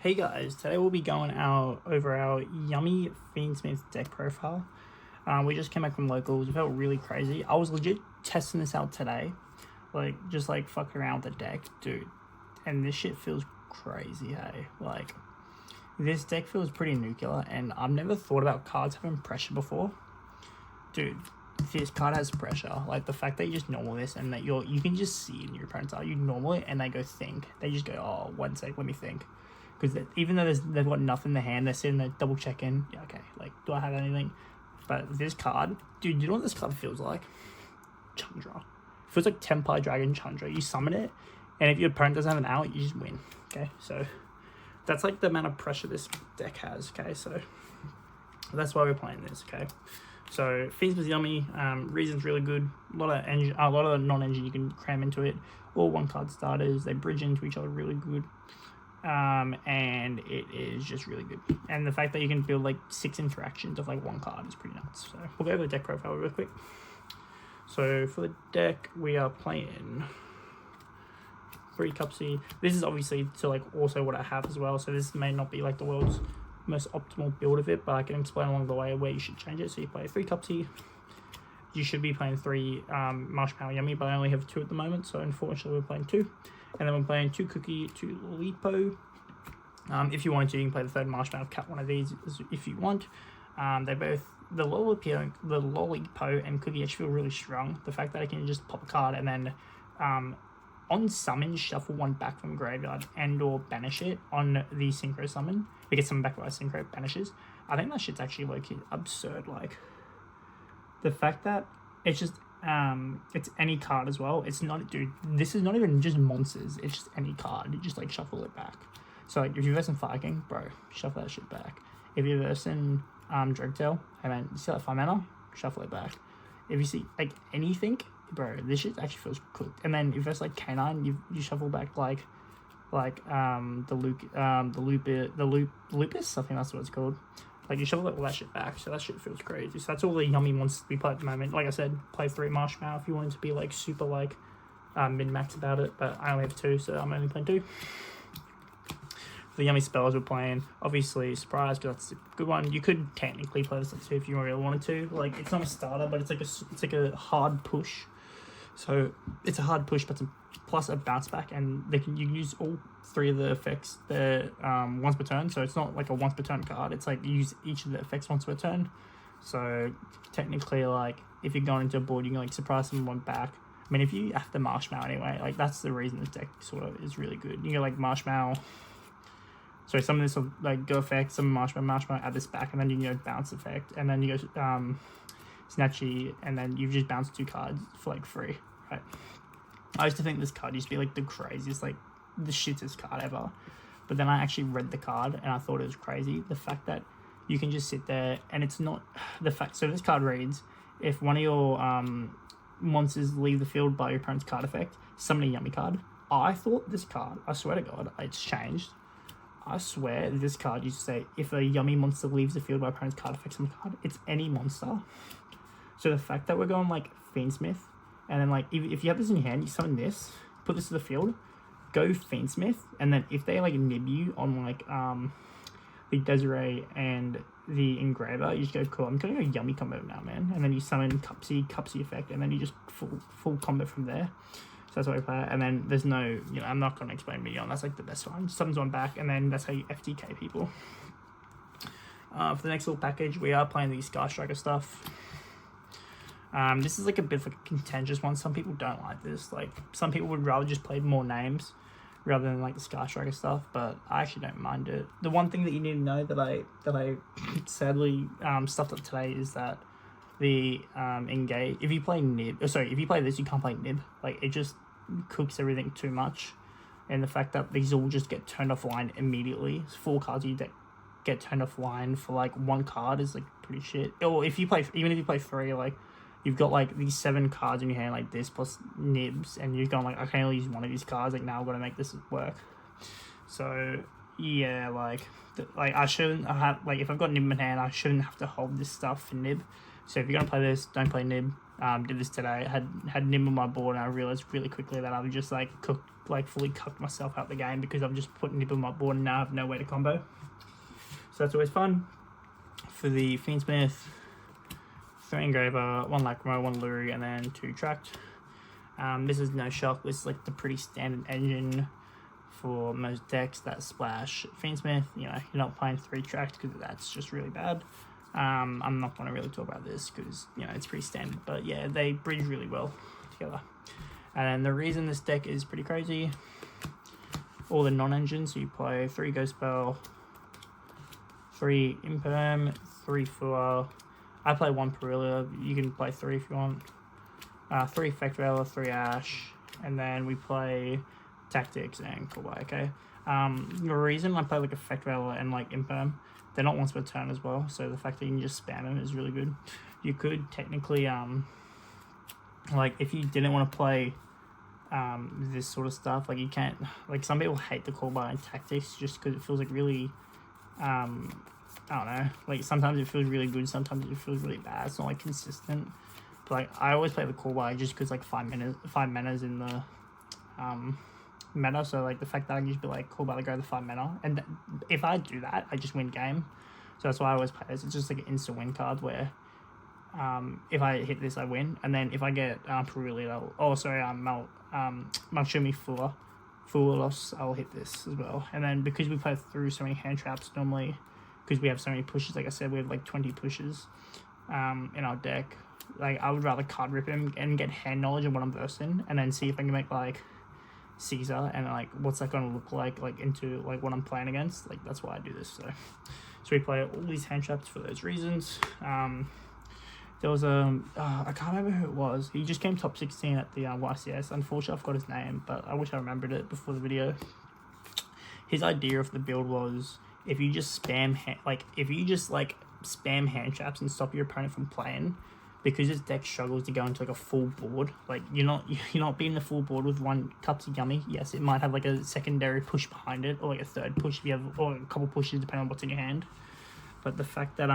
Hey guys, today we'll be going over our yummy Fiendsmith Deck Profile. We just came back from locals. It felt really crazy. I was legit testing this out today, just fucking around with the deck, dude. And this shit feels crazy, hey. Like, this deck feels pretty nuclear, and I've never thought about cards having pressure before. Dude, this card has pressure. Like, the fact that you just normal this and that you can just see it in your opponent's eye. You normal it and they go think. They just go, oh, 1 sec, let me think. Because even though they've got nothing in their hand, they're sitting there double checking. Yeah, okay, like, do I have anything? But this card, dude, you know what this card feels like? Chandra. It feels like Tempire Dragon Chandra. You summon it, and if your opponent doesn't have an out, you just win. Okay, so that's like the amount of pressure this deck has. Okay, so that's why we're playing this. Okay, so Feast was yummy. Reason's really good. A lot of non-engine you can cram into it. All 1-card starters. They bridge into each other really good. And it is just really good. And the fact that you can build like 6 interactions of like 1 card is pretty nuts. So we'll go over the deck profile real quick. So for the deck, we are playing 3 Cupsy. This is obviously to like also what I have as well. So this may not be like the world's most optimal build of it, but I can explain along the way where you should change it. So you play 3 Cupsy. You should be playing 3 Marshmallow Yummy, but I only have 2 at the moment. So unfortunately we're playing 2. And then we're playing 2 Cookie, 2 Lollipo. If you wanted to, you can play the 3rd Marshmallow Cat, one of these if you want. They both, the Lollipo and Cookie actually feel really strong. The fact that I can just pop a card and then on summon, shuffle 1 back from graveyard and or banish it on the Synchro summon. It gets summoned back by Synchro, banishes. I think that shit's actually like absurd. Like, the fact that it's just it's any card as well. It's not, dude, this is not even just monsters, it's just any card. You just like shuffle it back. So like if you're versing Fire King, bro, shuffle that shit back. If you're versing Dreadtail, hey man, you see that 5 mana, shuffle it back. If you see like anything, bro, this shit actually feels cooked. And then if it's like Canine, you shuffle back like the Lupus, I think that's what it's called. Like, you shuffle all that shit back, so that shit feels crazy. So that's all the yummy monsters we play at the moment. Like I said, play 3 Marshmallow if you wanted to be like super like min-max about it, but I only have 2, so I'm only playing 2. For the yummy spells we're playing, obviously Surprise, because that's a good one. You could technically play this like 2 if you really wanted to. Like, it's not a starter, but it's like a hard push. So it's a hard push, but plus a bounce back, and you can use all 3 of the effects once per turn. So it's not like a once per turn card. It's like you use each of the effects once per turn. So technically, like, if you're going into a board, you can like surprise someone back. I mean, if you have to Marshmallow anyway, like, that's the reason this deck sort of is really good. You go like Marshmallow. So some of this will like go effect, some Marshmallow, add this back, and then you go bounce effect, and then you go Snatchy, and then you've just bounced 2 cards for like free, right? I used to think this card used to be like the craziest, like the shittest card ever, but then I actually read the card and I thought it was crazy. The fact that you can just sit there and it's not the fact. So this card reads: if one of your monsters leave the field by your opponent's card effect, summon a yummy card. I thought this card, I swear to God, it's changed. I swear this card used to say, if a yummy monster leaves the field by opponent's card effect, summon a card. It's any monster. So the fact that we're going like Fiendsmith, and then like if you have this in your hand, you summon this, put this to the field, go Fiendsmith, and then if they like nib you on like the Desiree and the Engraver, you just go, cool, I'm going to go yummy combo now, man. And then you summon Cupsy effect, and then you just full combo from there. So that's why I play it. And then there's no, you know, I'm not going to explain Minion. That's like the best one. Summons 1 back, and then that's how you FTK people. For the next little package, we are playing the Sky Striker stuff. This is like a bit of a contentious one. Some people don't like this. Like, some people would rather just play more names rather than like the Sky Striker stuff, but I actually don't mind it. The one thing that you need to know that I sadly stuffed up today is that the engage, if you play Nib, if you play this, you can't play Nib. Like, it just cooks everything too much, and the fact that these all just get turned offline immediately. 4 cards you get turned offline for like 1 card is like pretty shit. Or if you play, even if you play 3, like, you've got like these 7 cards in your hand like this plus nibs, and you're going like, I can only use 1 of these cards, like, now I've got to make this work. So yeah, like I shouldn't have, like, if I've got nib in hand, I shouldn't have to hold this stuff for nib. So if you're gonna play this, don't play Nib. Did this today. Had Nib on my board, and I realized really quickly that I've just like fully cucked myself out the game because I've just put Nib on my board and now I have no way to combo. So that's always fun. For the Fiendsmith, 3 Engraver, 1 Lacrima, 1 Lure, and then 2 Tracked. This is no shock. This is like the pretty standard engine for most decks that splash Fiendsmith. You know, you're not playing 3 Tracked because that's just really bad. I'm not going to really talk about this because, you know, it's pretty standard. But yeah, they bridge really well together. And the reason this deck is pretty crazy, all the non-engines, so you play 3 Ghost Spell, 3 Imperm, 3 Fua. I play 1 Perillia. You can play 3 if you want. 3 Effect Veiler, 3 Ash, and then we play Tactics and Coolbuy, okay? The reason I play like Effect Veiler and like Imperm, they're not once per turn as well, so the fact that you can just spam them is really good. You could technically, like if you didn't want to play this sort of stuff, like you can't, like some people hate the Coolbuy and Tactics just because it feels like really, I don't know, like sometimes it feels really good, sometimes it feels really bad. It's not like consistent. But like I always play the Coolbuy just because like 5 mana's in the meta, so like the fact that I can just be like Coolbuy to go to 5 mana, and if I do that, I just win game. So that's why I always play this. It's just like an instant win card where if I hit this, I win, and then if I get Perillia, Malshumi Fulos, I'll hit this as well. And then because we play through so many hand traps normally, because we have so many pushes, like I said, we have like 20 pushes in our deck. Like I would rather card rip him and get hand knowledge of what I'm versed in, and then see if I can make like Caesar and like what's that going to look like into like what I'm playing against. Like that's why I do this. So we play all these hand traps for those reasons. There was I can't remember who it was. He just came top 16 at the YCS. Unfortunately, I forgot his name, but I wish I remembered it before the video. His idea of the build was if you just spam spam hand traps and stop your opponent from playing, because his deck struggles to go into like a full board. Like you're not beating the full board with 1 Cupsy Yummy. Yes, it might have like a secondary push behind it, or like a third push if you have, or a couple pushes depending on what's in your hand. But the fact that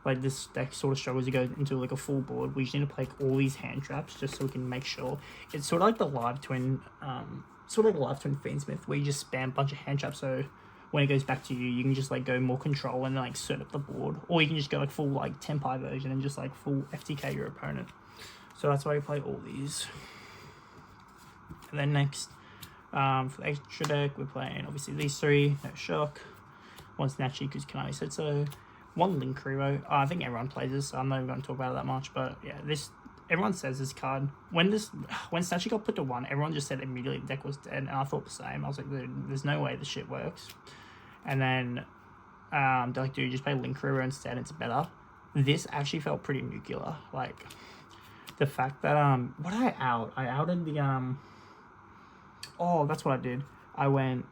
like this deck sort of struggles to go into like a full board, we just need to play all these hand traps just so we can make sure it's sort of like the live twin, Fiendsmith, where you just spam a bunch of hand traps. So when it goes back to you, you can just like go more control and like set up the board, or you can just go like full like Tempai version and just like full FTK your opponent. So that's why we play all these. And then next, for the extra deck, we're playing obviously these 3, no shock. 1 Snatchy because Konami said so. 1 Link Hero. I think everyone plays this, so I'm not even going to talk about it that much. But yeah, everyone says this card. When Snatchy got put to 1, everyone just said immediately the deck was dead, and I thought the same. I was like, there's no way this shit works. And then they're like, dude, just play Link Hero instead, it's better. This actually felt pretty nuclear. Like the fact that what did I out? I outed the oh, that's what I did. I went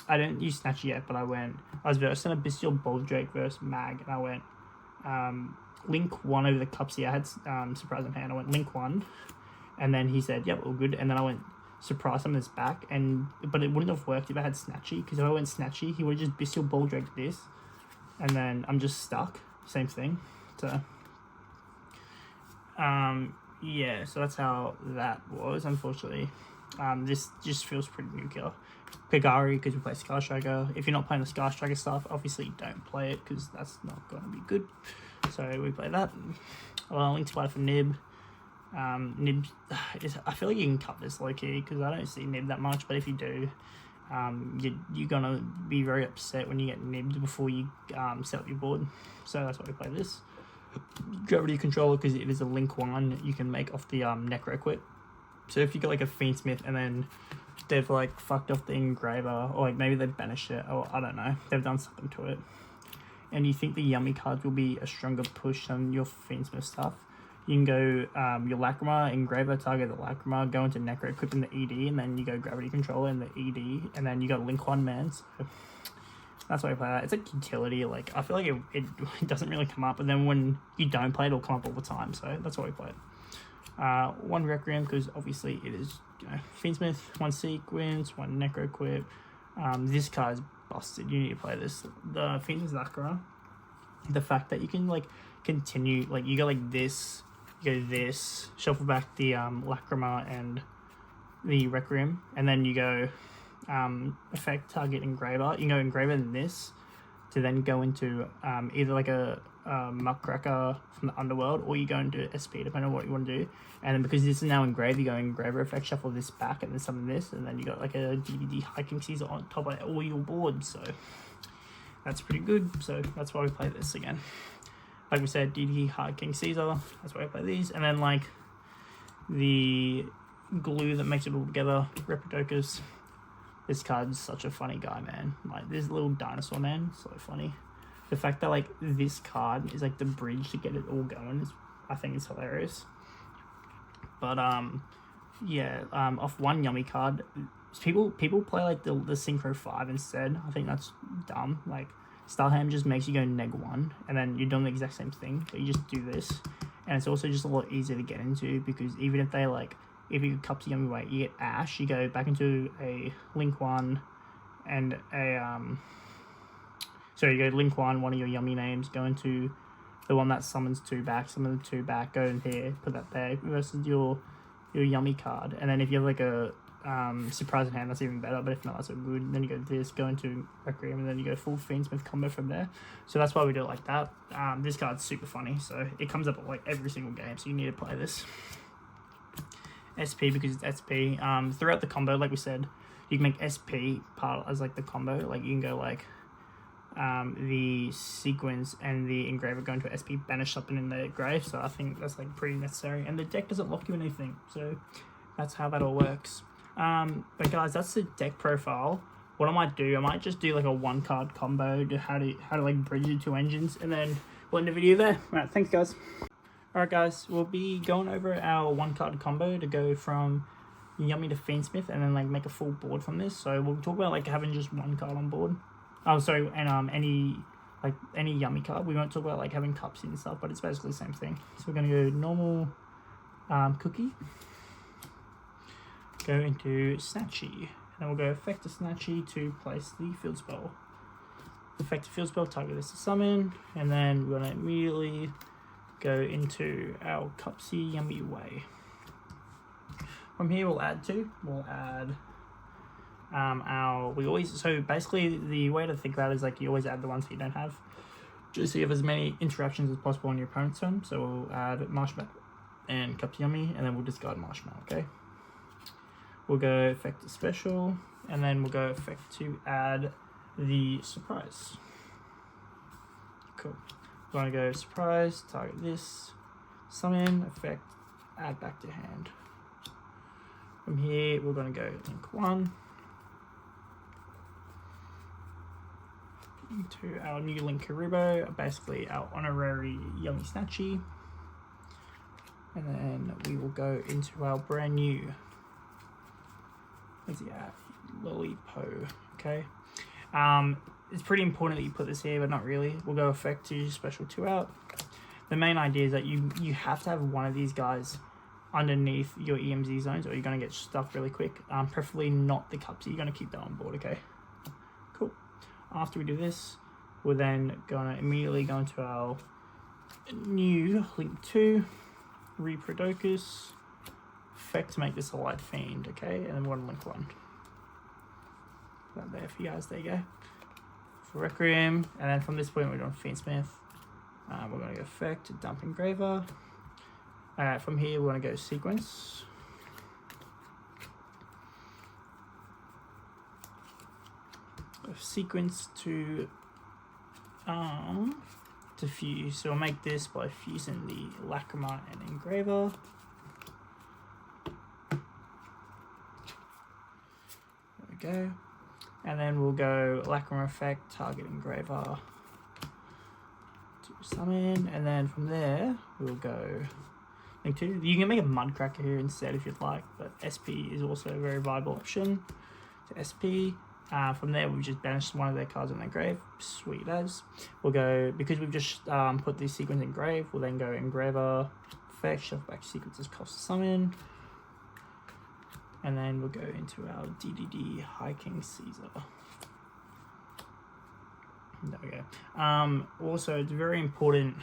I didn't use Snatchy yet, but I was versed in a Bestial Boldrake versus Mag, and I went Link 1 over the Cupsy. I had Surprise in hand. I went Link 1, and then he said, yep, all good. And then I went Surprise on his back, but it wouldn't have worked if I had Snatchy, because if I went Snatchy, he would have just Bestial Boldrake this, and then I'm just stuck. Same thing. So, yeah, so that's how that was, unfortunately. This just feels pretty nuclear. Pigari, because we play Scar Striker. If you're not playing the Scar Striker stuff, obviously don't play it, because that's not going to be good. So we play that. Link to play for Nib. Nib, I feel like you can cut this low-key, because I don't see Nib that much, but if you do, you're going to be very upset when you get nibbed before you set up your board. So that's why we play this. Gravity Controller, because it is a Link 1 you can make off the Necro Equip. So if you got like a Fiendsmith and then they've like fucked off the Engraver, or like maybe they've banished it, or I don't know, they've done something to it, and you think the Yummy cards will be a stronger push than your Fiendsmith stuff, you can go your Lacrima, Engraver, target the Lacrima, go into Necro, equip in the ED, and then you go Gravity Controller in the ED, and then you got Link 1 man. So that's why I play that. It's like utility. Like I feel like it doesn't really come up, but then when you don't play it, it'll come up all the time. So that's why we play it. 1 Requiem, because obviously it is, you know, Fiendsmith, 1 Sequence, 1 Necro Equip. This card is busted. You need to play this. The Fiendsmith Lacrima the fact that you can like continue, like you go like this, you go this, shuffle back the Lacrima and the Requiem, and then you go effect target engraver. You can go engraver than this to then go into either like a muckraker from the underworld, or you go into SP depending on what you want to do. And then because this is now engraved, you go engraver effect, shuffle this back, and then summon this, and then you got like a DDD Hiking Caesar on top of all your boards. So that's pretty good. So that's why we play this again. Like we said, DDD Hiking Caesar. That's why we play these, and then like the glue that makes it all together, Reprodocus. This card's such a funny guy, man. Like this little dinosaur man, so funny. The fact that like this card is like the bridge to get it all going is, I think, it's hilarious. But yeah, off one yummy card, people play like the Synchro 5 instead. I think that's dumb. Like Starham just makes you go -1, and then you're doing the exact same thing, but you just do this, and it's also just a lot easier to get into, because even if they like, if you cup to Yummy Way, you get Ash, you go back into a Link 1 and a so you go Link 1, one of your Yummy names, go into the one that summons 2 back, summon the 2 back, go in here, put that there, versus your Yummy card. And then if you have like a surprise in hand, that's even better, but if not, that's so good. Then you go this, go into Requiem, and then you go full Fiendsmith combo from there. So that's why we do it like that. This card's super funny, so it comes up at like every single game, so you need to play this. SP because it's SP. Throughout the combo, like we said, you can make SP part as like the combo. Like you can go like the sequence and the engraver go into SP, banish something in the grave. So I think that's like pretty necessary. And the deck doesn't lock you in anything, so that's how that all works. But guys, that's the deck profile. What I might do, I might just do like a 1-card combo to how to like bridge the 2 engines, and then we'll end the video there. Alright, thanks guys. Alright guys, we'll be going over our 1-card combo to go from Yummy to Fiendsmith, and then like make a full board from this. So we'll talk about like having just 1 card on board. Oh sorry, and any Yummy card. We won't talk about like having cups and stuff, but it's basically the same thing. So we're gonna go normal Cookie, go into Snatchy, and then we'll go effect to Snatchy to place the field spell. Effect to field spell, target this to summon, and then we're gonna immediately go into our Cupsy Yummy Way. From here we'll add so basically the way to think about it is like you always add the ones that you don't have, just so you have as many interactions as possible on your opponent's turn. So we'll add Marshmallow and Cupsy Yummy, and then we'll discard Marshmallow, okay? We'll go effect to special, and then we'll go effect to add the surprise. Cool. We're going to go surprise, target this, summon, effect, add back to hand. From here, we're going to go Link 1 into our new Link Karibo, basically our honorary Yummy Snatchy. And then we will go into our brand new, where's he at? Lollipo, okay? It's pretty important that you put this here, but not really. We'll go effect to special 2 out. The main idea is that you have to have one of these guys underneath your EMZ zones, or you're going to get stuck really quick. Preferably not the cups, so you're going to keep that on board, okay? Cool. After we do this, we're then going to immediately go into our new Link 2, Reprodocus, effect to make this a Light Fiend, okay? And then we're going to Link 1. Put that there for you guys, there you go. For Requiem, and then from this point we're doing Fiendsmith. We're going to go effect to dump engraver. From here we're going to go sequence. Sequence to fuse. So we'll make this by fusing the Lacrima and engraver. There we go. And then we'll go Lacrima effect, target engraver to summon, and then from there we'll go Link 2. You can make a Mudcracker here instead if you'd like, but SP is also a very viable option to SP. From there we've just banished one of their cards on their grave, sweet as. We'll go, because we've just put this sequence in grave, we'll then go engraver, effect, shuffle back sequences, cost summon. And then we'll go into our DDD Hiking Caesar. There we go. Also, it's very important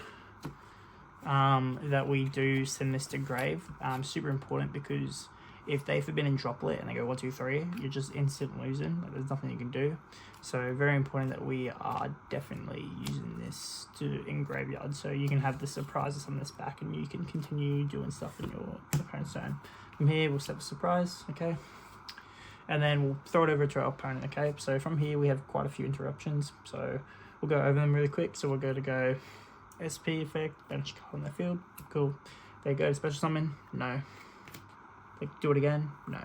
that we do send this to grave. Super important, because if they Forbidden Droplet and they go 1, 2, 3, you're just instant losing. Like, there's nothing you can do. So very important that we are definitely using this in graveyard, so you can have the surprises on this back and you can continue doing stuff in your opponent's turn. From here, we'll set the surprise, okay? And then we'll throw it over to our opponent, okay? So from here, we have quite a few interruptions, so we'll go over them really quick. So we're going to go SP effect, bench card on the field, cool. They go to special summon, no. They do it again, no.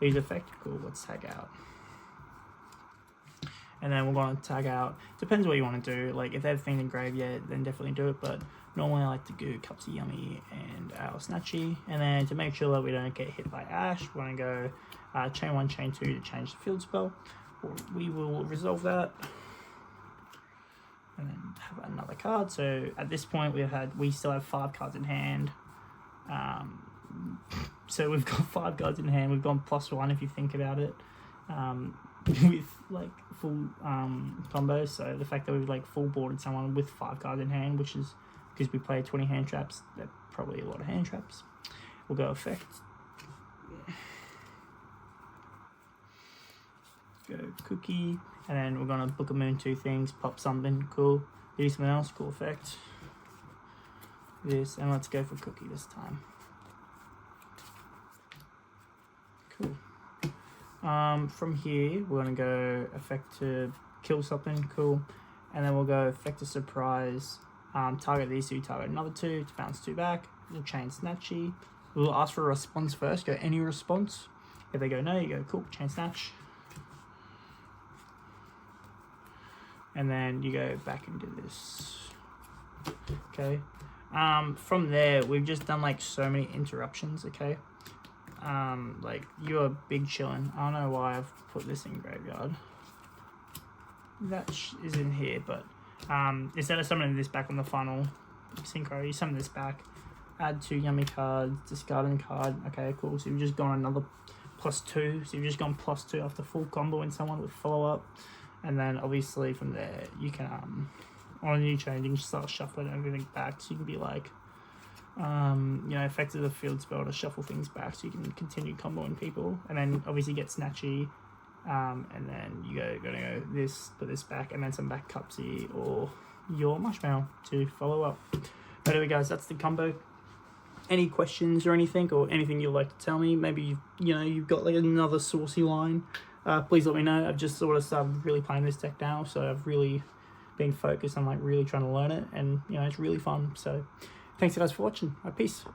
Use effect, cool, let's tag out. And then we're going to tag out, depends what you want to do. Like, if they have things in graveyard, then definitely do it, but normally I like to do Cupsy Yummy and our Snatchy. And then to make sure that we don't get hit by Ash, we're going to go chain 1, chain 2 to change the field spell. We will resolve that. And then have another card. So at this point, we still have 5 cards in hand. So we've got 5 cards in hand. We've gone +1 if you think about it. With like full combos, so the fact that we've like full boarded someone with 5 cards in hand, which is because we play 20 hand traps, they're probably a lot of hand traps. We'll go effect, go cookie, and then we're gonna Book of Moon 2 things, pop something cool, do something else, cool effect, this, and let's go for cookie this time. Cool. From here, we're going to go effect to kill something, cool, and then we'll go effect to surprise, target these 2, target another 2, to bounce 2 back, we'll chain Snatchy, we'll ask for a response first, go any response, if they go no, you go cool, chain Snatch, and then you go back into this, okay. From there, we've just done like so many interruptions, okay. Like, you are big chillin'. I don't know why I've put this in graveyard. That is in here, but instead of summoning this back on the final synchro, you summon this back, add 2 yummy cards, discarding card. Okay, cool. So you've just gone another +2. So you've just gone +2 after full combo in someone with follow-up. And then obviously from there, you can, on a new change, you can start shuffling everything back. So you can be like, you know, effective the field spell to shuffle things back so you can continue comboing people, and then obviously get Snatchy, and then you gonna go this, put this back, and then some back Cupsy or your Marshmallow to follow up. But anyway guys, that's the combo. Any questions or anything you'd like to tell me, maybe you've got like another saucy line, please let me know. I've just sort of started really playing this deck now, so I've really been focused on like really trying to learn it, and it's really fun. So thanks guys for watching. Peace.